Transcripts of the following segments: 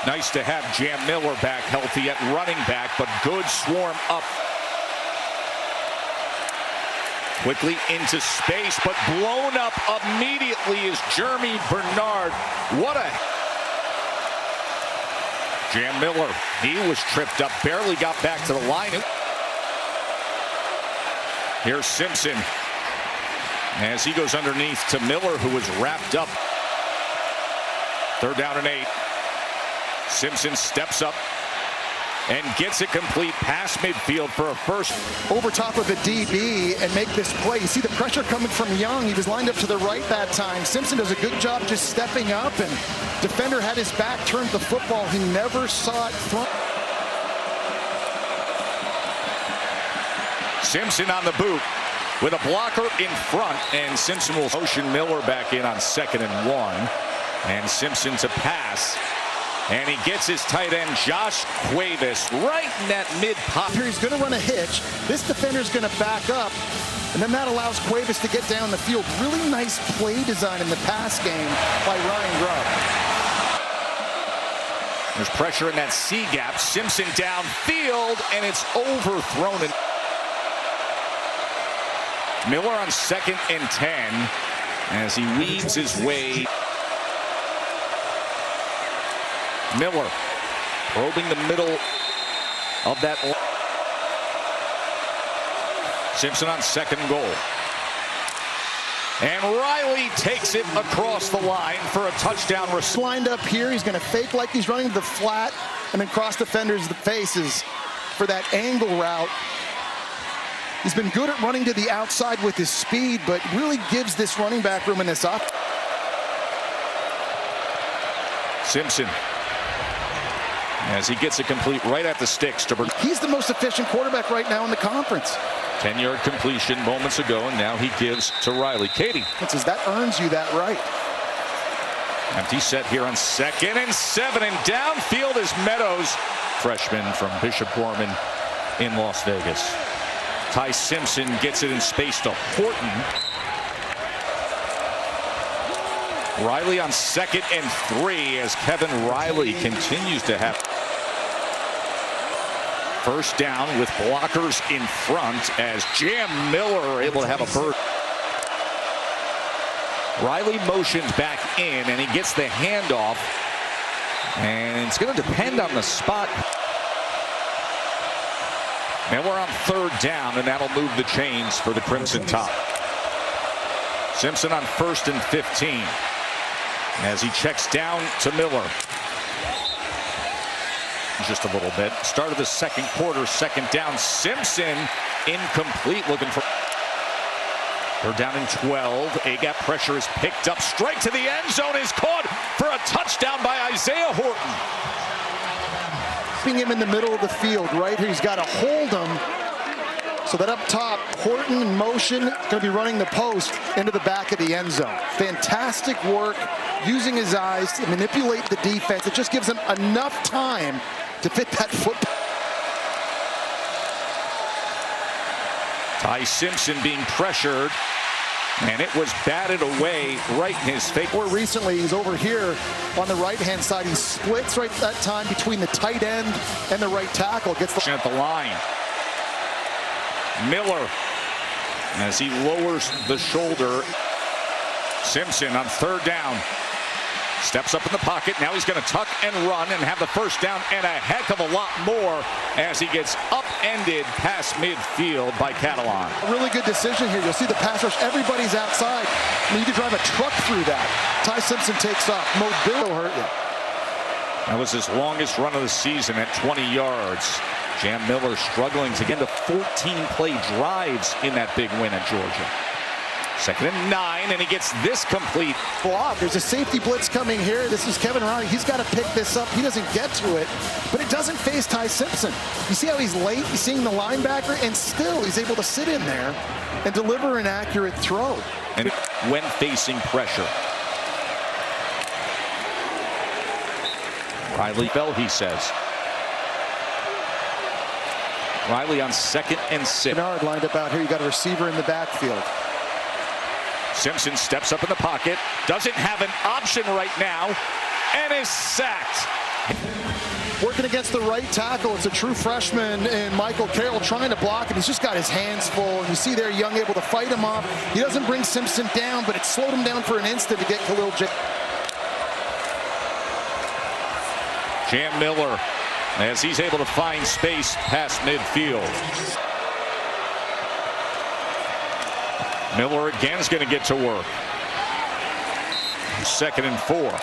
Nice to have Jam Miller back healthy at running back, but good swarm up. Quickly into space, but blown up immediately is Jeremy Bernard. What a... Jam Miller, he was tripped up, barely got back to the line. Here's Simpson as he goes underneath to Miller, who was wrapped up. 3rd down and 8. Simpson steps up and gets it complete past midfield for a first. Over top of the DB and make this play. You see the pressure coming from Young. He was lined up to the right that time. Simpson does a good job just stepping up, and defender had his back turned to the football. He never saw it thrown. Simpson on the boot with a blocker in front, and Simpson will motion Miller back in on 2nd and 1. And Simpson to pass. And he gets his tight end, Josh Cuevas, right in that mid-pop. Here he's going to run a hitch. This defender's going to back up, and then that allows Cuevas to get down the field. Really nice play design in the pass game by Ryan Grubb. There's pressure in that C gap. Simpson downfield, and it's overthrown. Miller on 2nd and 10 as he weaves his way. Miller probing the middle of that. Simpson on 2nd and goal. And Riley takes it across the line for a touchdown. Lined up here, he's going to fake like he's running to the flat and then cross defenders the faces for that angle route. He's been good at running to the outside with his speed, but really gives this running back room in this up. Simpson, as he gets it complete right at the sticks to Bernard. He's the most efficient quarterback right now in the conference. 10-yard completion moments ago, and now he gives to Riley. Katie. That earns you that right. Empty set here on 2nd and 7, and downfield is Meadows, freshman from Bishop Gorman in Las Vegas. Ty Simpson gets it in space to Horton. Riley on 2nd and 3 as Kevin Riley continues to have 1st down with blockers in front as Jam Miller are able to have a bird. Riley motions back in and he gets the handoff, and it's going to depend on the spot. Miller on 3rd down, and that'll move the chains for the Crimson Tide. Simpson on 1st and 15 as he checks down to Miller. Just a little bit. Start of the 2nd quarter, 2nd down. Simpson incomplete, looking for. 3rd down and 12. A-gap pressure is picked up. Straight to the end zone is caught for a touchdown by Isaiah Horton. Him in the middle of the field, right here. He's got to hold him so that up top, Horton in motion, going to be running the post into the back of the end zone. Fantastic work using his eyes to manipulate the defense. It just gives him enough time to fit that football. Ty Simpson being pressured, and it was batted away right in his face. More recently, he's over here on the right-hand side. He splits right that time between the tight end and the right tackle. Gets the at the line. Miller, as he lowers the shoulder. Simpson on 3rd down. Steps up in the pocket. Now he's going to tuck and run and have the 1st down and a heck of a lot more as he gets upended past midfield by Catalan. A really good decision here. You'll see the pass rush. Everybody's outside. I mean, you can drive a truck through that. Ty Simpson takes off. Mobility will hurt you. That was his longest run of the season at 20 yards. Jam Miller struggling to get to 14-play drives in that big win at Georgia. 2nd and 9, and he gets this complete. Block. There's a safety blitz coming here. This is Kevin Riley. He's got to pick this up. He doesn't get to it, but it doesn't face Ty Simpson. You see how he's late? He's seeing the linebacker, and still he's able to sit in there and deliver an accurate throw. And when facing pressure. Riley fell, he says. Riley on 2nd and 6. Bernard lined up out here. You got a receiver in the backfield. Simpson steps up in the pocket, doesn't have an option right now, and is sacked. Working against the right tackle, it's a true freshman in Michael Carroll trying to block him. He's just got his hands full, and you see there Young able to fight him off. He doesn't bring Simpson down, but it slowed him down for an instant to get Khalil Jam Miller, as he's able to find space past midfield. Miller again is going to get to work. 2nd and 4.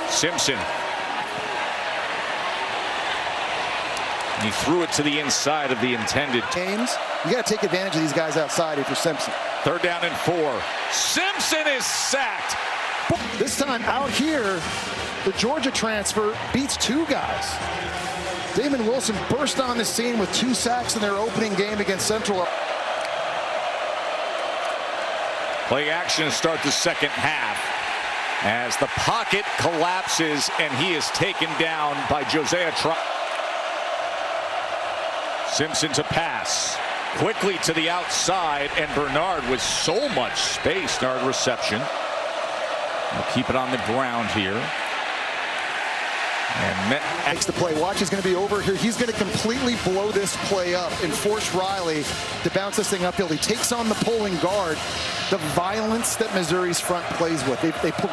Simpson. He threw it to the inside of the intended. games. You got to take advantage of these guys outside if you're Simpson. 3rd down and 4. Simpson is sacked. This time out here, the Georgia transfer beats 2 guys. Damon Wilson burst on the scene with 2 sacks in their opening game against Central. Play action to start the second half as the pocket collapses and he is taken down by Josiah Trot. Simpson to pass quickly to the outside, and Bernard with so much space. Bernard reception. We'll keep it on the ground here. And Makes the play. Watch is going to be over here. He's going to completely blow this play up and force Riley to bounce this thing uphill. He takes on the pulling guard. The violence that Missouri's front plays with. They put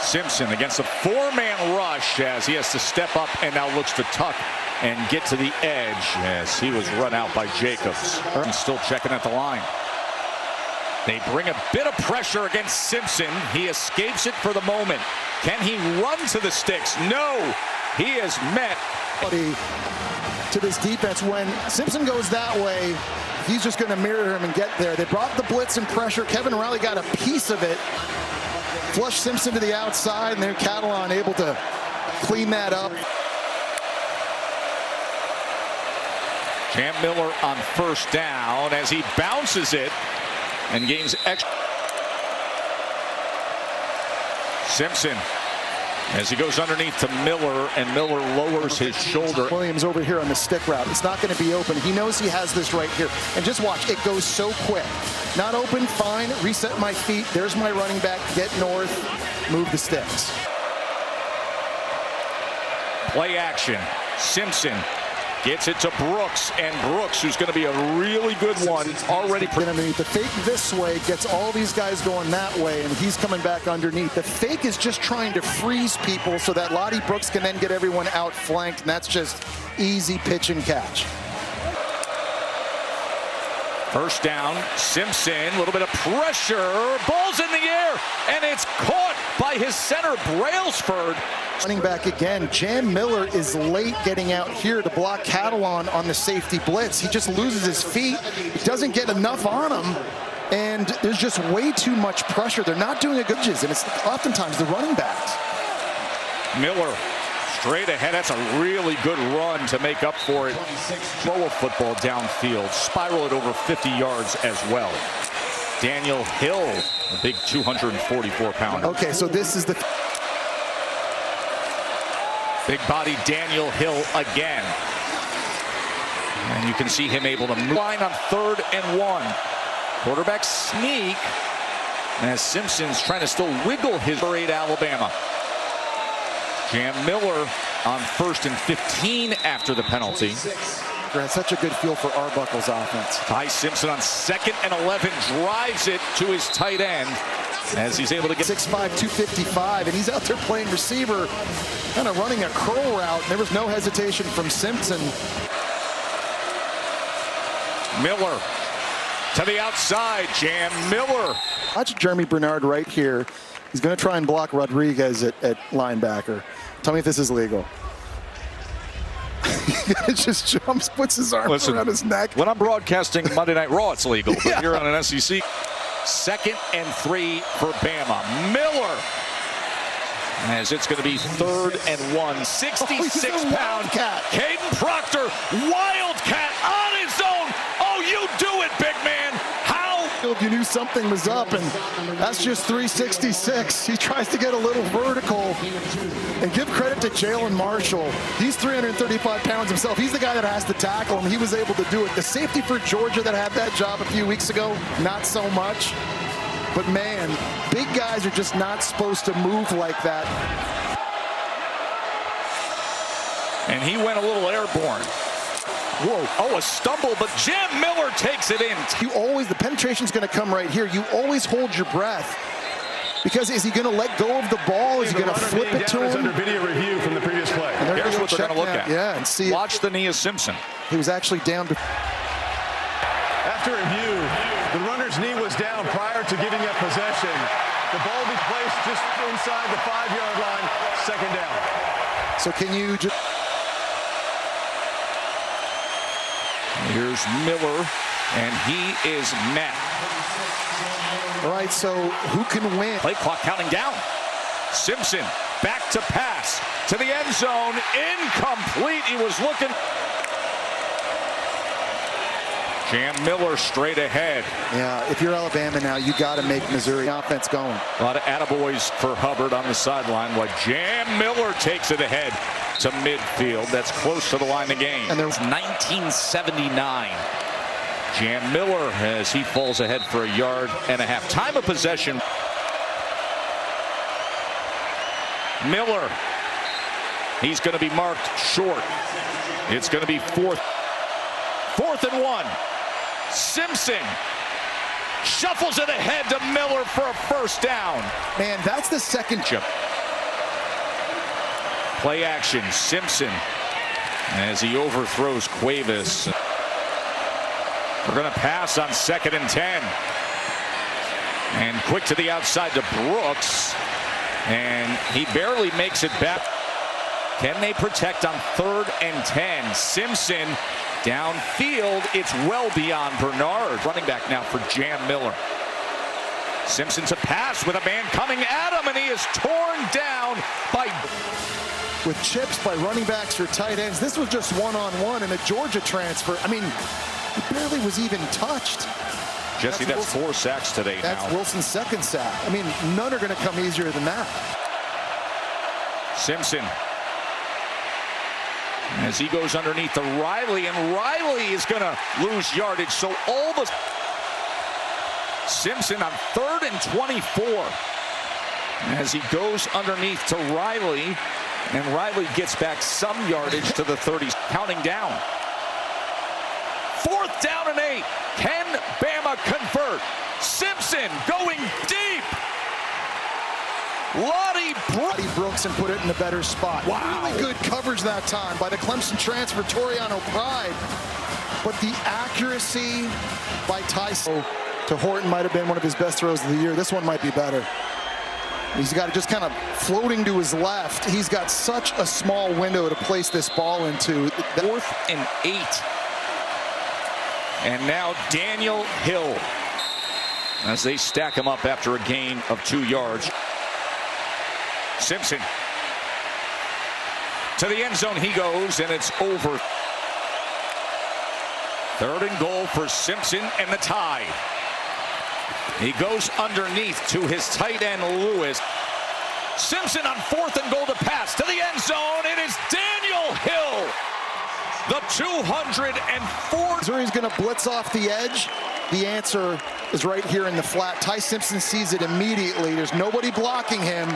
Simpson against a 4-man rush as he has to step up and now looks to tuck and get to the edge as he was run out by Jacobs. He's still checking at the line. They bring a bit of pressure against Simpson. He escapes it for the moment. Can he run to the sticks? No. He is met. To this defense, when Simpson goes that way, he's just going to mirror him and get there. They brought the blitz and pressure. Kevin Riley got a piece of it. Flushed Simpson to the outside, and then Catalon able to clean that up. Jam Miller on 1st down as he bounces it and gains extra. Simpson as he goes underneath to Miller, and Miller lowers his shoulder. Williams over here on the stick route. It's not going to be open. He knows he has this right here. And just watch, it goes so quick. Not open, fine, reset my feet. There's my running back, get north, move the sticks. Play action. Simpson gets it to Brooks, and Brooks, who's going to be a really good one, already. Underneath the fake this way gets all these guys going that way, and he's coming back underneath. The fake is just trying to freeze people so that Lottie Brooks can then get everyone outflanked, and that's just easy pitch and catch. 1st down, Simpson, a little bit of pressure, ball's in the air, and it's caught by his center, Brailsford. Running back again, Jam Miller is late getting out here to block Catalon on the safety blitz. He just loses his feet. He doesn't get enough on him, and there's just way too much pressure. They're not doing a good job, and it's oftentimes the running backs. Miller straight ahead. That's a really good run to make up for it. Throw a football downfield, spiral it over 50 yards as well. Daniel Hill, a big 244-pounder. Okay, so this is the big body Daniel Hill again. And you can see him able to move. Line on 3rd and 1. Quarterback sneak as Simpson's trying to still wiggle his parade, Alabama. Jam Miller on 1st and 15 after the penalty. That's such a good feel for Arbuckle's offense. Ty Simpson on 2nd and 11 drives it to his tight end as he's able to get 6'5", 255, and he's out there playing receiver, kind of running a curl route. There was no hesitation from Simpson. Miller to the outside. Jam Miller. Watch Jeremy Bernard right here. He's going to try and block Rodriguez at linebacker. Tell me if this is legal. He just jumps, puts his arm around his neck. When I'm broadcasting Monday Night Raw, it's legal. But here on an SEC. 2nd and 3 for Bama. Miller. As it's going to be 3rd and 1. 66-pound Caden Proctor. Wildcat on his own. Oh, you do it, big man. How? You knew something was up, and that's just 366. He tries to get a little vertical. And give credit to Jalen Marshall. He's 335 pounds himself. He's the guy that has to tackle him. He was able to do it. The safety for Georgia that had that job a few weeks ago, not so much. But man, big guys are just not supposed to move like that. And he went a little airborne. Whoa, oh, a stumble, but Jam Miller takes it in. The penetration's going to come right here. You always hold your breath. Because is he going to let go of the ball? Is he going to flip it to him? Under video review from the previous play. Here's what they're going to look at. Yeah, and see. Watch the knee of Simpson. He was actually down. After review, the runner's knee was down prior to giving up possession. The ball be placed just inside the 5-yard line, second down. So can you just... Here's Miller, and he is met. All right, so who can win? Play clock counting down. Simpson back to pass to the end zone. Incomplete. He was looking. Jam Miller straight ahead. Yeah, if you're Alabama now, you got to make Missouri offense going. A lot of attaboys for Hubbard on the sideline while Jam Miller takes it ahead to midfield. That's close to the line of game. And there's 1979. Jam Miller as he falls ahead for 1.5 yards. Time of possession. Miller. He's going to be marked short. It's going to be fourth and 1. Simpson shuffles it ahead to Miller for a first down. Man, that's the second chip. Play action. Simpson as he overthrows Cuevas. We're going to pass on 2nd and 10. And quick to the outside to Brooks. And he barely makes it back. Can they protect on 3rd and 10? Simpson downfield. It's well beyond Bernard. Running back now for Jam Miller. Simpson to pass with a man coming at him, and he is torn down by... With chips by running backs or tight ends. This was just one-on-one in a Georgia transfer. I mean, he barely was even touched. Jesse, that's 4 sacks today now. That's Wilson's 2nd sack. I mean, none are going to come easier than that. Simpson as he goes underneath to Riley, and Riley is going to lose yardage. So all the... Simpson on 3rd and 24 as he goes underneath to Riley, and Riley gets back some yardage to the 30s. Counting down. 4th down and 8. Can Bama convert? Simpson going deep. Lottie Brooks and put it in a better spot. Wow. Really good coverage that time by the Clemson transfer, Toriano Pride. But the accuracy by Tyson to Horton might have been one of his best throws of the year. This one might be better. He's got it just kind of floating to his left. He's got such a small window to place this ball into. 4th and 8. And now Daniel Hill as they stack him up after a gain of 2 yards. Simpson to the end zone he goes, and it's over. 3rd and goal for Simpson and the Tide. He goes underneath to his tight end Lewis. Simpson on 4th and goal to pass to the end zone. It is Daniel Hill. The 204. Missouri's going to blitz off the edge. The answer is right here in the flat. Ty Simpson sees it immediately. There's nobody blocking him.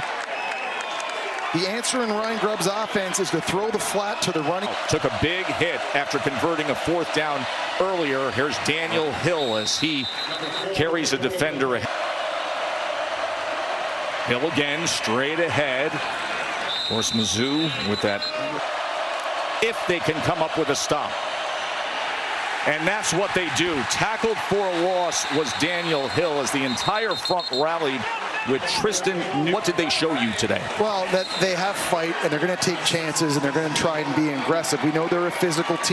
The answer in Ryan Grubb's offense is to throw the flat to the running. Took a big hit after converting a 4th down earlier. Here's Daniel Hill as he carries a defender ahead. Hill again, straight ahead. Of course, Mizzou with that. If they can come up with a stop. And that's what they do. Tackled for a loss was Daniel Hill as the entire front rallied with Tristan. What did they show you today? Well, that they have fight, and they're going to take chances, and they're going to try and be aggressive. We know they're a physical team.